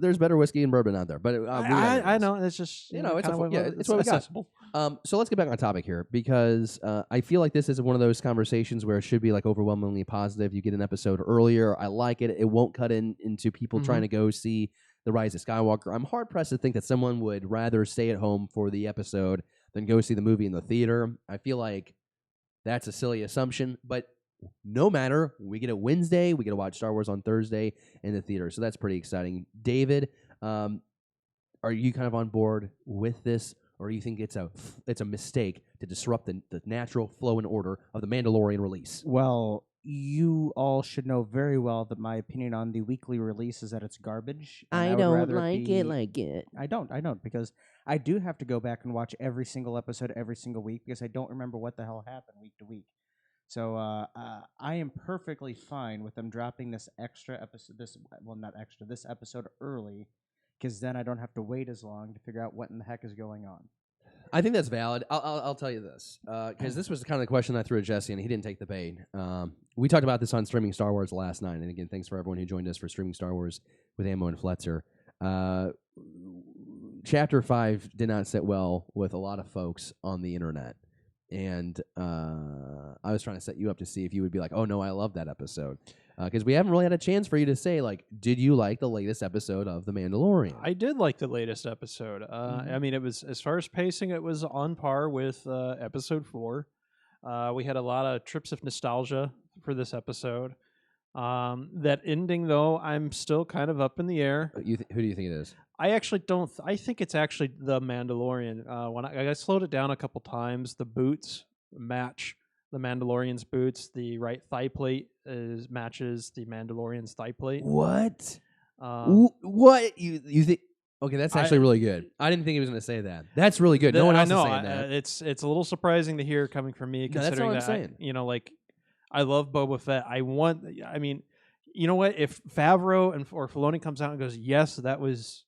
there's better whiskey and bourbon out there. But I know. It's just, it's what we got. So let's get back on topic here, because I feel like this is one of those conversations where it should be overwhelmingly positive. You get an episode earlier. I like it. It won't cut into people trying to go see The Rise of Skywalker. I'm hard-pressed to think that someone would rather stay at home for the episode than go see the movie in the theater. I feel like that's a silly assumption, but no matter, we get it Wednesday, we get to watch Star Wars on Thursday in the theater, so that's pretty exciting. David, are you kind of on board with this, or do you think it's a mistake to disrupt the natural flow and order of the Mandalorian release? Well, you all should know very well that my opinion on the weekly release is that it's garbage. I don't like it like it. I don't, because I do have to go back and watch every single episode every single week because I don't remember what the hell happened week to week. So I am perfectly fine with them dropping this extra episode. Not extra. This episode early, because then I don't have to wait as long to figure out what in the heck is going on. I think that's valid. I'll tell you this, because this was kind of the question I threw at Jesse, and he didn't take the bait. We talked about this on Streaming Star Wars last night, and again, thanks for everyone who joined us for Streaming Star Wars with Ammo and Fletzer. Chapter 5 did not sit well with a lot of folks on the internet, and I was trying to set you up to see if you would be like, oh, no, I love that episode. Because we haven't really had a chance for you to say, like, did you like the latest episode of The Mandalorian? I did like the latest episode. I mean, it was, as far as pacing, it was on par with episode 4. We had a lot of trips of nostalgia for this episode. That ending, though, I'm still kind of up in the air. Who do you think it is? I actually don't. I think it's actually The Mandalorian. When I slowed it down a couple times, the boots match the Mandalorian's boots. The right thigh plate matches the Mandalorian's thigh plate. What? What you think? Okay, that's actually really good. I didn't think he was going to say that. That's really good. No one else is saying that. It's a little surprising to hear coming from me, considering that's all I'm saying. Like, I love Boba Fett. I mean, you know what? If Favreau or Filoni comes out and goes, yes, that was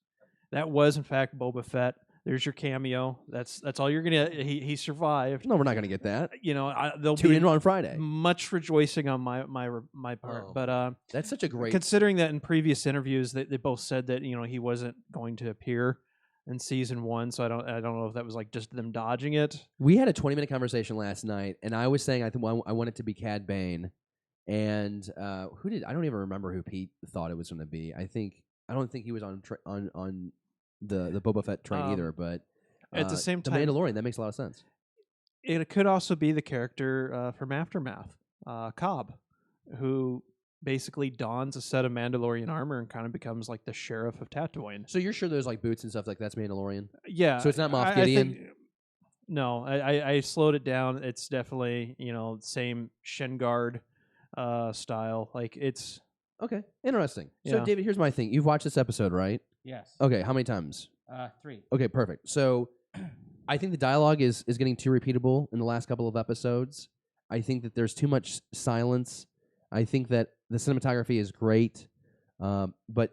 in fact Boba Fett. There's your cameo. That's all you're gonna. He survived. No, we're not gonna get that. They'll tune be in on Friday. Much rejoicing on my part. But that's such a great. Considering that in previous interviews they both said that he wasn't going to appear in season 1, so I don't know if that was like just them dodging it. We had a 20-minute conversation last night, and I was saying I want it to be Cad Bane, and who did I don't even remember who Pete thought it was going to be. I don't think he was on the Boba Fett train either, but at the same time, the Mandalorian, that makes a lot of sense. It could also be the character from Aftermath, Cobb, who basically dons a set of Mandalorian armor and kind of becomes like the sheriff of Tatooine. So you're sure those like boots and stuff like that's Mandalorian? Yeah. So it's not Moff Gideon? No, I slowed it down. It's definitely, same Shin Guard style. Like, it's... Okay, interesting. Yeah. So, David, here's my thing. You've watched this episode, right? Yes. Okay, how many times? 3. Okay, perfect. So, I think the dialogue is getting too repeatable in the last couple of episodes. I think that there's too much silence. I think that the cinematography is great, but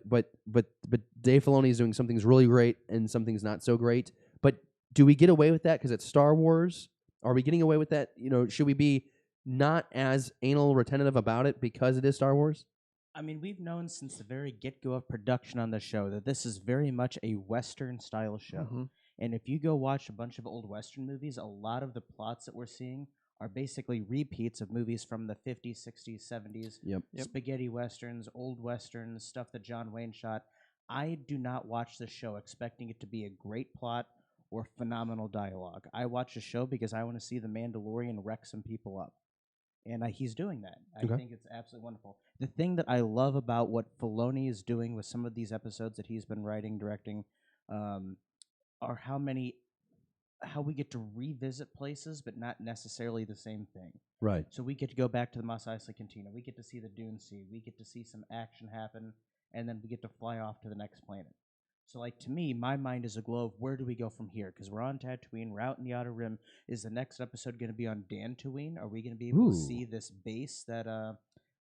Dave Filoni is doing something's really great and something's not so great. But do we get away with that because it's Star Wars? Are we getting away with that? Should we be not as anal retentive about it because it is Star Wars? I mean, we've known since the very get-go of production on the show that this is very much a Western-style show. Mm-hmm. And if you go watch a bunch of old Western movies, a lot of the plots that we're seeing are basically repeats of movies from the 50s, 60s, 70s. Yep. Spaghetti Westerns, old Westerns, stuff that John Wayne shot. I do not watch the show expecting it to be a great plot or phenomenal dialogue. I watch the show because I want to see the Mandalorian wreck some people up. And he's doing that. I think it's absolutely wonderful. The thing that I love about what Filoni is doing with some of these episodes that he's been writing, directing, are how we get to revisit places, but not necessarily the same thing. Right. So we get to go back to the Mos Eisley Cantina. We get to see the Dune Sea. We get to see some action happen, and then we get to fly off to the next planet. So, like, to me, my mind is aglow of where do we go from here? Because we're on Tatooine, we're out in the Outer Rim. Is the next episode going to be on Dantooine? Are we going to be able to see this base that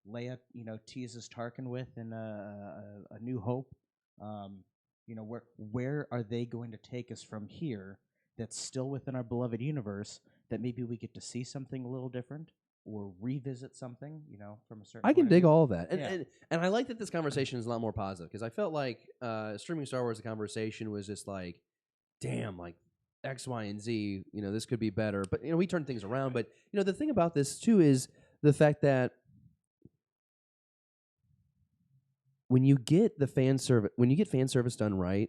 Leia, teases Tarkin with in A New Hope? Where are they going to take us from here that's still within our beloved universe that maybe we get to see something a little different? Or revisit something, from a certain. I can dig all of that, Yeah. and I like that this conversation is a lot more positive because I felt like streaming Star Wars, the conversation was just like, damn, like X, Y, and Z. This could be better, but we turn things around. But the thing about this too is the fact that when you get fan service done right,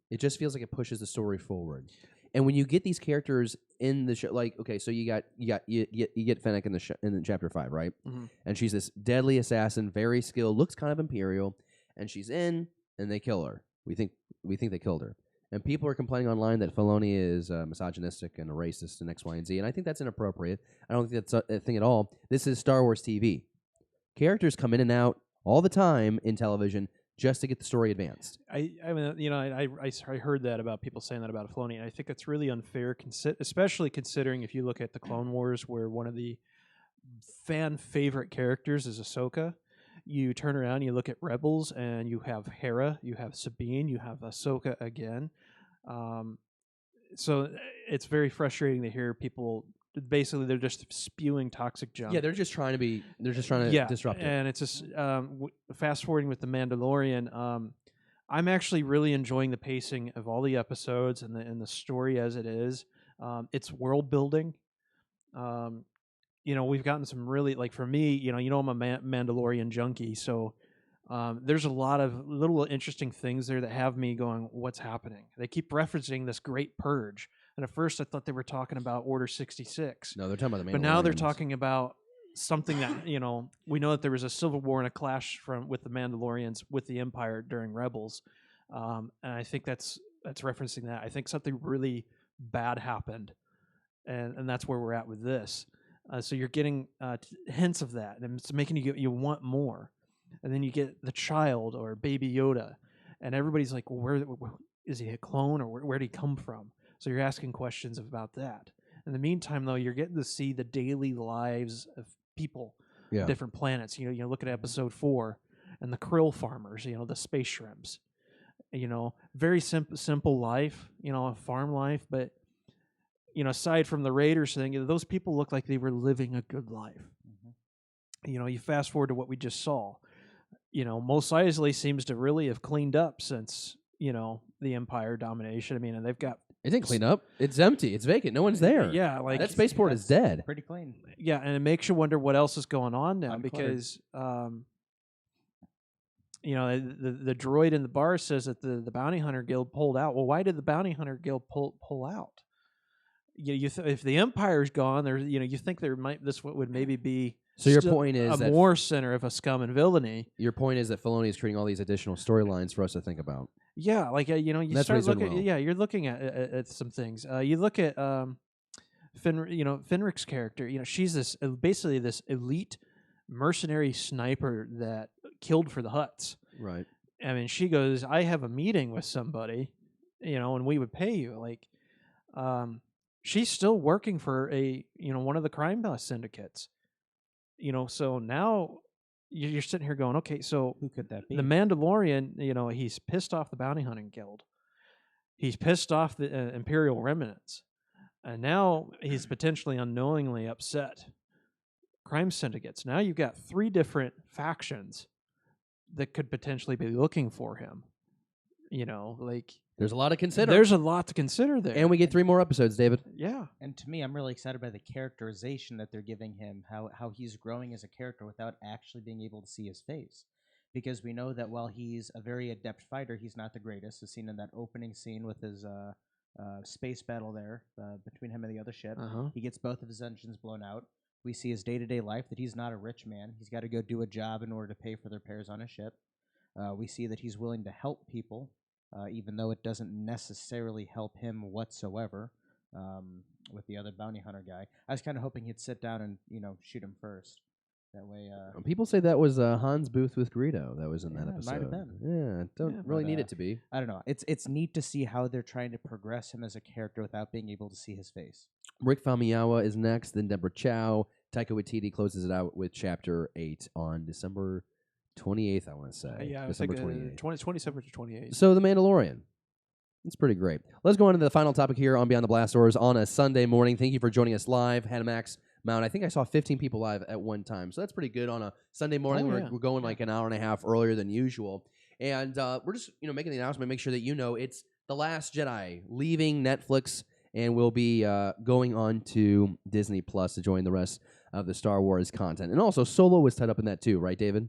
it just feels like it pushes the story forward. And when you get these characters in the show, like, okay, so you get Fennec in chapter 5, right? Mm-hmm. And she's this deadly assassin, very skilled, looks kind of imperial, and she's in, and they kill her. We think they killed her, and people are complaining online that Filoni is misogynistic and a racist and X, Y, and Z, and I think that's inappropriate. I don't think that's a thing at all. This is Star Wars TV. Characters come in and out all the time in television, just to get the story advanced. I mean, you know, I heard that about people saying that about Filoni, and I think that's really unfair, especially considering if you look at the Clone Wars, where one of the fan favorite characters is Ahsoka. You turn around, you look at Rebels, and you have Hera, you have Sabine, you have Ahsoka again. So it's very frustrating to hear people. Basically, they're just spewing toxic junk. Yeah, they're just trying to disrupt it. And it's just fast forwarding with the Mandalorian. I'm actually really enjoying the pacing of all the episodes and the story as it is. It's world building. You know, we've gotten some really, like, for me, you know, I'm a Mandalorian junkie, so there's a lot of little interesting things there that have me going, what's happening? They keep referencing this great purge. And at first I thought they were talking about Order 66. No, they're talking about the Mandalorians. But now they're talking about something that, you know, we know that there was a civil war and a clash with the Mandalorians with the Empire during Rebels. And I think that's referencing that. I think something really bad happened. And that's where we're at with this. So you're getting hints of that, and it's making you want more. And then you get the child or Baby Yoda, and everybody's like, well, where is he a clone, or where did he come from? So you're asking questions about that. In the meantime, though, you're getting to see the daily lives of people, on different planets. You look at episode 4, and the krill farmers, the space shrimps. Very simple life, a farm life, but aside from the Raiders thing, those people look like they were living a good life. Mm-hmm. You fast forward to what we just saw. Mos Eisley seems to really have cleaned up since, the Empire domination. I mean, and they've got... It didn't clean up. It's empty. It's vacant. No one's there. Yeah, like... That spaceport is dead. Pretty clean. Yeah, and it makes you wonder what else is going on now, because... the droid in the bar says that the Bounty Hunter Guild pulled out. Well, why did the Bounty Hunter Guild pull out? If the Empire's gone, there, you think this would maybe be. So your point is a more center of a scum and villainy. Your point is that Filoni is creating all these additional storylines for us to think about. Yeah, like you start looking. Well. Yeah, you're looking at some things. You look at Fenric's character. She's basically this elite mercenary sniper that killed for the Hutts. Right. I mean, she goes, I have a meeting with somebody, and we would pay you. Like, she's still working for one of the crime boss syndicates. So now you're sitting here going, okay, so who could that be? The Mandalorian, he's pissed off the Bounty Hunting Guild. He's pissed off the Imperial Remnants. And now he's potentially unknowingly upset crime syndicates. Now you've got 3 different factions that could potentially be looking for him. There's a lot to consider. There's a lot to consider there. And we get 3 more episodes, David. Yeah. And to me, I'm really excited by the characterization that they're giving him, how he's growing as a character without actually being able to see his face. Because we know that while he's a very adept fighter, he's not the greatest. As seen in that opening scene with his space battle there between him and the other ship. Uh-huh. He gets both of his engines blown out. We see his day-to-day life, that he's not a rich man. He's got to go do a job in order to pay for the repairs on his ship. We see that he's willing to help people, even though it doesn't necessarily help him whatsoever with the other bounty hunter guy. I was kind of hoping he'd sit down and, shoot him first. That way... people say that was Hans Booth with Greedo that was in that episode. Might have been. Yeah, don't really need it to be. I don't know. It's neat to see how they're trying to progress him as a character without being able to see his face. Rick Famuyiwa is next, then Deborah Chow. Taika Waititi closes it out with Chapter 8 on December 28th, I want to say. Yeah, December 28th. 27th to 28th. So The Mandalorian. It's pretty great. Let's go on to the final topic here on Beyond the Blast Doors on a Sunday morning. Thank you for joining us live. Had a max amount. I think I saw 15 people live at one time. So that's pretty good on a Sunday morning. We're going like an hour and a half earlier than usual. And we're just making the announcement, make sure that it's The Last Jedi leaving Netflix, and we'll be going on to Disney Plus to join the rest of the Star Wars content. And also, Solo was tied up in that too, right, David?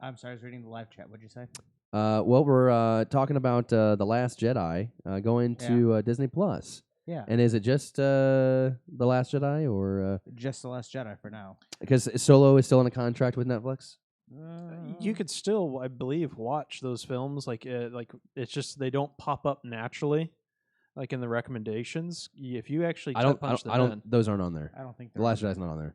I'm sorry, I was reading the live chat. What'd you say? Well, we're talking about The Last Jedi going to Disney Plus. Yeah. And is it just The Last Jedi, or just The Last Jedi for now? Because Solo is still in a contract with Netflix. You could still, I believe, watch those films. Like it's just they don't pop up naturally, like in the recommendations. If you actually those aren't on there. I don't think The Last Jedi's not on there.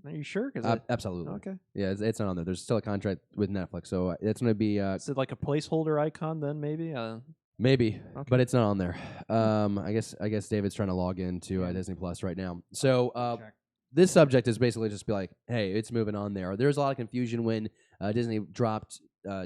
Are you sure? Cause Absolutely. okay. Yeah, it's not on there. There's still a contract with Netflix, so it's going to be Is it like a placeholder icon then? Maybe. maybe, Okay. but it's not on there. I guess David's trying to log into Disney Plus right now. So Check. this subject is basically just be like, hey, it's moving on there. There's a lot of confusion when Disney dropped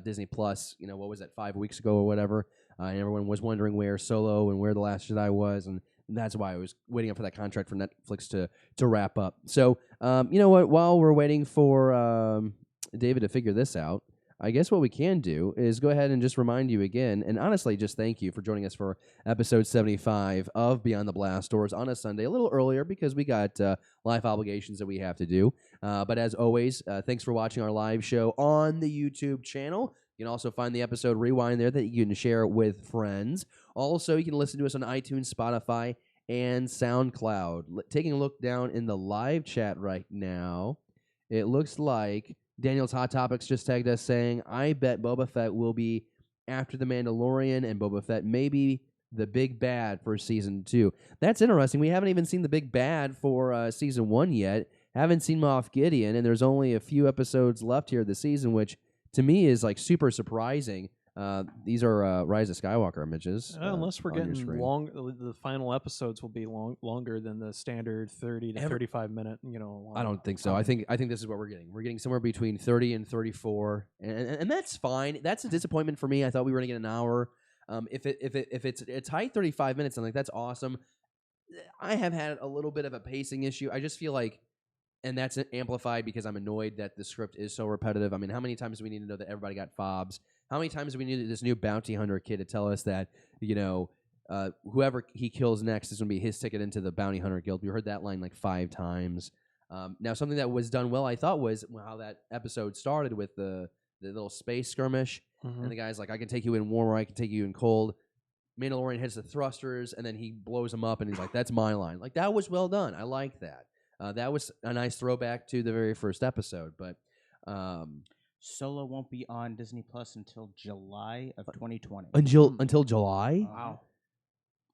Disney Plus. What was that, 5 weeks ago or whatever? And everyone was wondering where Solo and where The Last Jedi was, and that's why I was waiting for that contract for Netflix to wrap up. So you know what? While we're waiting for David to figure this out, I guess what we can do is go ahead and just remind you again, and honestly, just thank you for joining us for episode 75 of Beyond the Blast Doors on a Sunday, a little earlier because we got life obligations that we have to do. But as always, thanks for watching our live show on the YouTube channel. You can also find the episode rewind there that you can share with friends. Also, you can listen to us on iTunes, Spotify, and SoundCloud. Taking a look down in the live chat right now, it looks like Daniel's Hot Topics just tagged us saying, I bet Boba Fett will be after The Mandalorian, and Boba Fett may be the big bad for Season 2. That's interesting. We haven't even seen the big bad for Season 1 yet. Haven't seen Moff Gideon, and there's only a few episodes left here this season, which to me is like super surprising. These are Rise of Skywalker images. Unless we're on your getting screen. the final episodes will be longer than the standard 30 to 35 minute. I don't think so. I think this is what we're getting. We're getting somewhere between 30 and 34, and that's fine. That's a disappointment for me. I thought we were gonna get an hour. If it's a tight 35 minutes, I'm like, that's awesome. I have had a little bit of a pacing issue. I just feel like, and that's amplified because I'm annoyed that the script is so repetitive. I mean, how many times do we need to know that everybody got fobs? How many times do we need this new bounty hunter kid to tell us that, whoever he kills next is going to be his ticket into the bounty hunter guild? We heard that line like 5 times. Now, something that was done well, I thought, was how that episode started with the little space skirmish. Mm-hmm. And the guy's like, I can take you in warm or I can take you in cold. Mandalorian hits the thrusters, and then he blows them up, and he's like, that's my line. Like, that was well done. I like that. That was a nice throwback to the very first episode, but Solo won't be on Disney Plus until July of 2020. until July? Wow.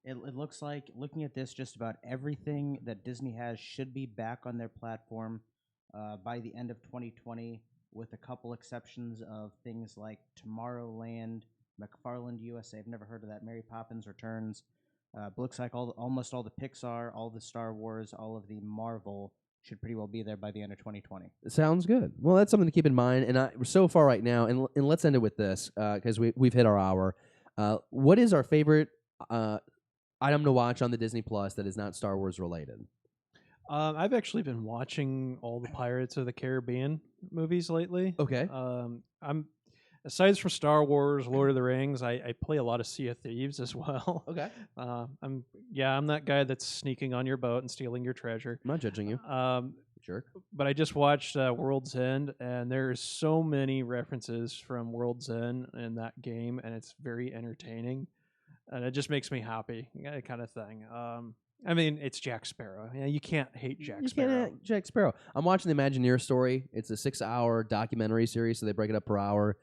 It looks like, looking at this, just about everything that Disney has should be back on their platform by the end of 2020, with a couple exceptions of things like Tomorrowland, McFarland USA. I've never heard of that. Mary Poppins Returns. Looks like almost all the Pixar, all the Star Wars, all of the Marvel should pretty well be there by the end of 2020. Sounds good. Well, that's something to keep in mind. And so far right now, and let's end it with this because we've hit our hour. What is our favorite item to watch on the Disney Plus that is not Star Wars related? I've actually been watching all the Pirates of the Caribbean movies lately. Okay. I'm aside from Star Wars, Lord of the Rings, I play a lot of Sea of Thieves as well. Okay. I'm that guy that's sneaking on your boat and stealing your treasure. I'm not judging you. Jerk. But I just watched World's End, and there's so many references from World's End in that game, and it's very entertaining, and it just makes me happy, kind of thing. I mean, it's Jack Sparrow. Yeah, you can't hate Jack Sparrow. You can't hate Jack Sparrow. I'm watching the Imagineer story. It's a 6-hour documentary series, so they break it up per hour.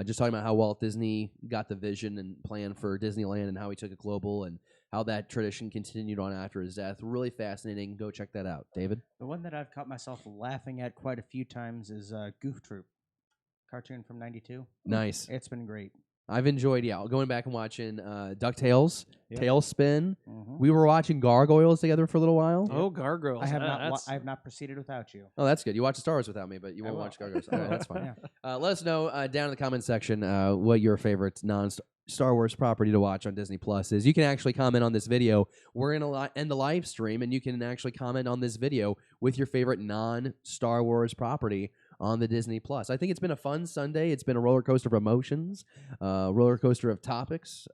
Just talking about how Walt Disney got the vision and plan for Disneyland and how he took it global and how that tradition continued on after his death. Really fascinating. Go check that out. David? The one that I've caught myself laughing at quite a few times is Goof Troop, cartoon from '92. Nice. It's been great. I've enjoyed, going back and watching DuckTales, Tailspin. Mm-hmm. We were watching Gargoyles together for a little while. Oh, Gargoyles. I have not proceeded without you. Oh, that's good. You watched Star Wars without me, but you won't watch Gargoyles. Oh, that's fine. Yeah. Let us know down in the comment section what your favorite non-Star Wars property to watch on Disney Plus is. You can actually comment on this video. We're going to end the live stream, and you can actually comment on this video with your favorite non-Star Wars property on the Disney Plus. I think it's been a fun Sunday. It's been a roller coaster of emotions, roller coaster of topics.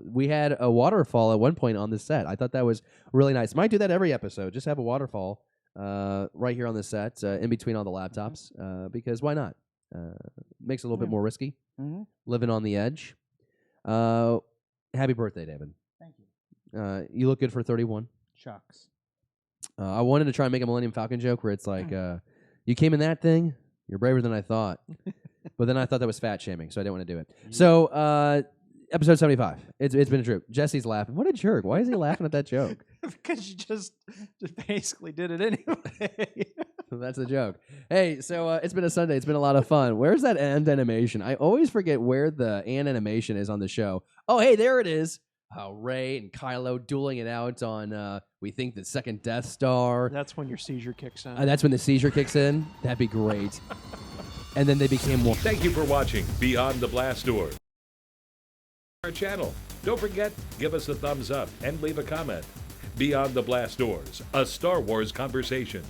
We had a waterfall at one point on the set. I thought that was really nice. Might do that every episode. Just have a waterfall right here on the set in between all the laptops because why not? Makes it a little bit more risky. Mm-hmm. Living on the edge. Happy birthday, David. Thank you. You look good for 31. Shucks. I wanted to try and make a Millennium Falcon joke where it's like, you came in that thing, you're braver than I thought. But then I thought that was fat shaming, so I didn't want to do it. So, episode 75. It's been a trip. Jesse's laughing. What a jerk. Why is he laughing at that joke? Because you just basically did it anyway. That's a joke. Hey, so it's been a Sunday. It's been a lot of fun. Where's that end animation? I always forget where the and animation is on the show. Oh, hey, there it is. Rey and Kylo dueling it out on, we think, the second Death Star. That's when your seizure kicks in. That's when the seizure kicks in. That'd be great. And then they became one. Thank you for watching Beyond the Blast Door. Our channel. Don't forget, give us a thumbs up and leave a comment. Beyond the Blast Doors, a Star Wars conversation.